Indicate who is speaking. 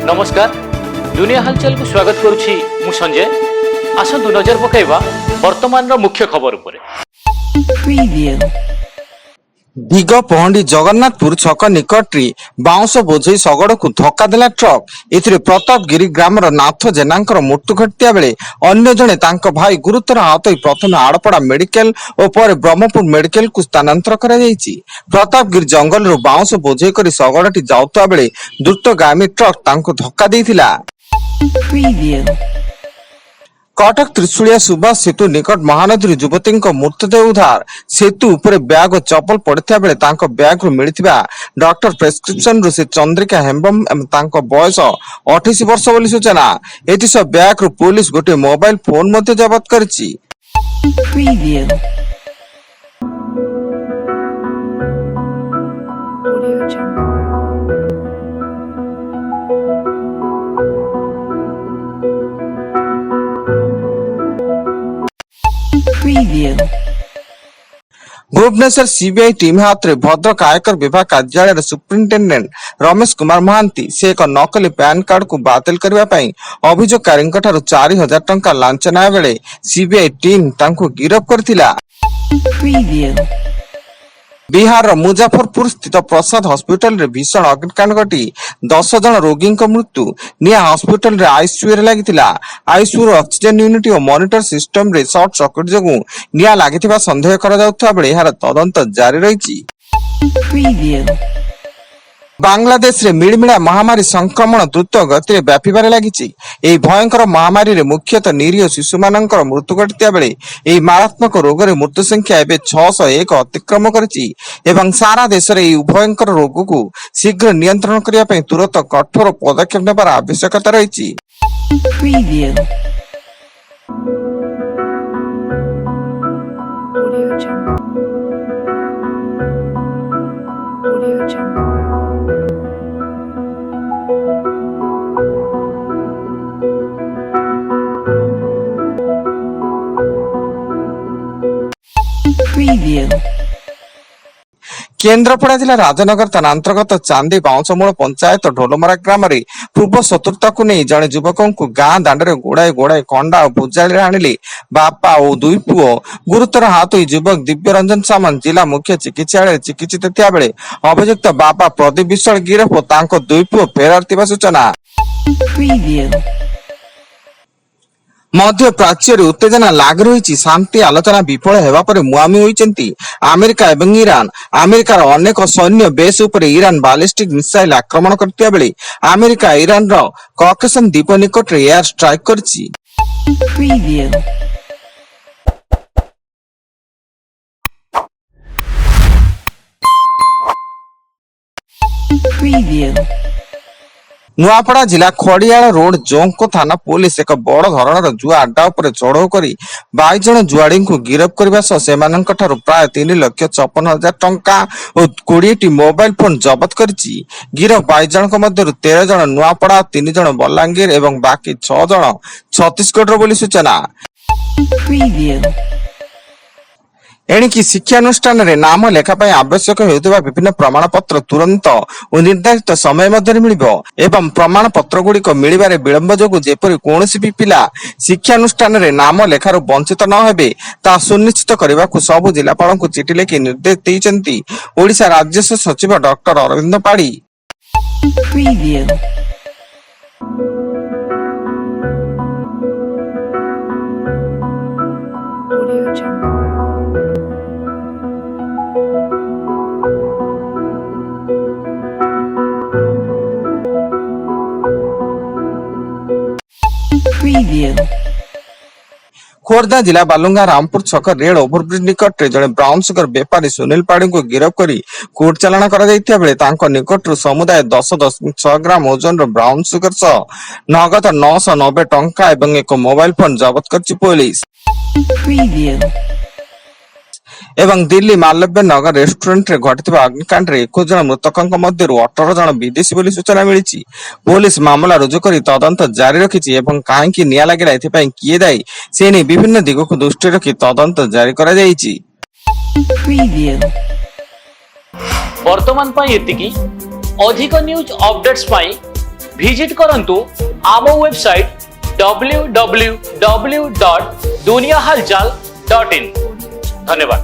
Speaker 1: नमस्कार दुनिया हलचल को स्वागत करुछि मु संजय। आसतु नजर पकाइबा वर्तमान मुख्य खबर उपरे।
Speaker 2: दिग पहंडी जगन्नाथपुर छक निकटरी बाउंस बोझई शगड़ को धक्का देला ट्रक। एथिरे प्रतापगिरी ग्रामर नाथ जेनांकर मृत्यु घटिया बेले अन्य जणे तांको भाई गुरुतर आहत होई प्रथमे आड़पड़ा मेडिकल और पर ब्रह्मपुर मेडिकल को स्थानांतर करा जायछि। प्रतापगिरी जंगल बाउंस बोझई करी शगड़टी जाउता बेले द्रुतगामी ट्रक तांको धक्का देइथिला। कटक त्रिशूलिया सुभाष सेतु निकट महानदी युवती मृतदेह उद्धार। सेतु उपरे बैग और चप्पल पड़ता बेले तांको बैग रु मिलिथिबा डॉक्टर प्रेस्क्रिप्शन रु से चंद्रिका हेम्बम तांको बयस 28 वर्ष बोली सूचना। एथिस बैग रु पुलिस गोटे मोबाइल फोन मध्ये जब्त करछि। भुवनेश्वर सीबीआई टीम हाथ में भद्रक आयकर विभाग कार्यालय सुप्रिंटेंडेंट रमेश कुमार महांती से एक नकली पैन कार्ड को बातिल करने अभियोगकारी 4000 टंका लांच ना बेले सीबीआई टीम तांको गिरफ्त करथिला। बिहार मुजफ्फरपुर स्थित प्रसाद हॉस्पिटल रे भीषण अग्निकांड घटी 10 जन रोगी मृत्यु। निया हॉस्पिटल रे आईसीयू रे लागिथिला। आईसीयू ऑक्सीजन यूनिट और मॉनिटर सिस्टम रे शॉर्ट सर्किट जोगु निया लागिथिबा संदेह करा जाउथबा बेले एहार तदंत जारी रहिछि। बांग्लादेश रे मिलमिला महामारी संक्रमण द्रुत गति रे व्यापीबारे लागिछि। एही भयंकर महामारी रे मुख्यतः निरीह शिशु मानकर मृत्यु घटिया बेले एही मारात्मक रोग रे मृत्यु संख्या एबे 601 अतिक्रम करछि एवं सारा देश रे एही भयंकर रोग को शीघ्र नियंत्रण करिया पई तुरंत कठोर पदक्षेप नेबार आवश्यकता रहिछि। केन्द्रापड़ा जिला राजनगर थाना अंतर्गत चांदी बाउंसमूल पंचायत ढोलमरा ग्राम रे पूर्व शत्रुता को नहीं जड़े युवक को गां दांडे गोड़ाए गोड़ाए कंडा और भुजाली आनिले बापा और दुई पुओ। गुरुतर हाथ युवक दिव्य रंजन सामंत जिला मुख्य चिकित्सालय चिकित्सित थिया बेले अभियुक्त बापा प्रदीप विश्वाल गिरफ और तांको दुई पुओ फेरार थिबा सूचना। मध्य प्राच्य उत्तेजना लाग रही शांति आलोचना विफल हेबा पर मुहांमुही होइचंती अमेरिका एवं ईरान। अमेरिकार अनेक सैन्य बेस उपरे ईरान बालिस्टिक मिसाइल आक्रमण करतिया बेले अमेरिका ईरान रो कॉकेशन द्वीप निकट रे एयर स्ट्राइक करछि। नुआपड़ा जिला खड़ियाल रोड जोंको थाना पुलिस एक बड़ धरणर जुआ अड्डा उपर चढ़ऊ करी 22 जन जुआड़ी को गिरफ्त करने सह प्राय 3,56,000 टंका और 20 मोबाइल फोन जबत करिछि। गिरफ 22 जन मध्य 13 जन नुआपड़ा, 3 जन बलांगीर एवं बाकी 6 जन छत्तीसगढ़ बोली सूचना। एणिकी शिक्षानुष्ठान रे नाम लेखा पाई आवश्यक हेउथिबा विभिन्न प्रमाण पत्र तुरंत और निर्धारित समय मध्य मिलिबो एवं प्रमाण पत्र गुडी को मिलिबारे विलंब जोगु जेपरि कोनोसी भी पिला शिक्षानुष्ठान रे नाम लेखारो वंचित न हेबे ता सुनिश्चित करबा को सब जिलापाल को चिठी लिखि निर्देश दैचंती ओडिशा राज्य सचिव डॉक्टर अरविंद पाड़ी। खोर्धा जिला बालुंगा रामपुर छक रेल ओभरब्रिज निकट जड़े ब्राउन सुगर बेपारी सुनील पाड़ी को गिरफ्त करी कोर्ट चालाण कर निकट समुदाय 10.6 ग्राम ओजन ब्राउन सुगर सह नगद 990 टंका एवं एक मोबाइल फोन जबत कर पुलिस। एवं दिल्ली मालव्य नगर रेस्टोरेंट रे घटिथिबा अग्निकांड रे 21 जन मृतकଙ୍କ ମଧ୍ୟରୁ 18 जन विदेशी बोली सूचना मिलिछि। पुलिस मामला रुजु करी तदंत जारी रखिछि एवं काहेकि निया लागिला एथिपाई किए दायी से नै विभिन्न दिगको दृष्टि रखि तदंत जारी करा जायछि।
Speaker 1: वर्तमान पाई एतिकी अधिक न्यूज अपडेट्स पाई ভিজিট করন্তু आम वेबसाइट www.duniyahalchal.in। धन्यवाद।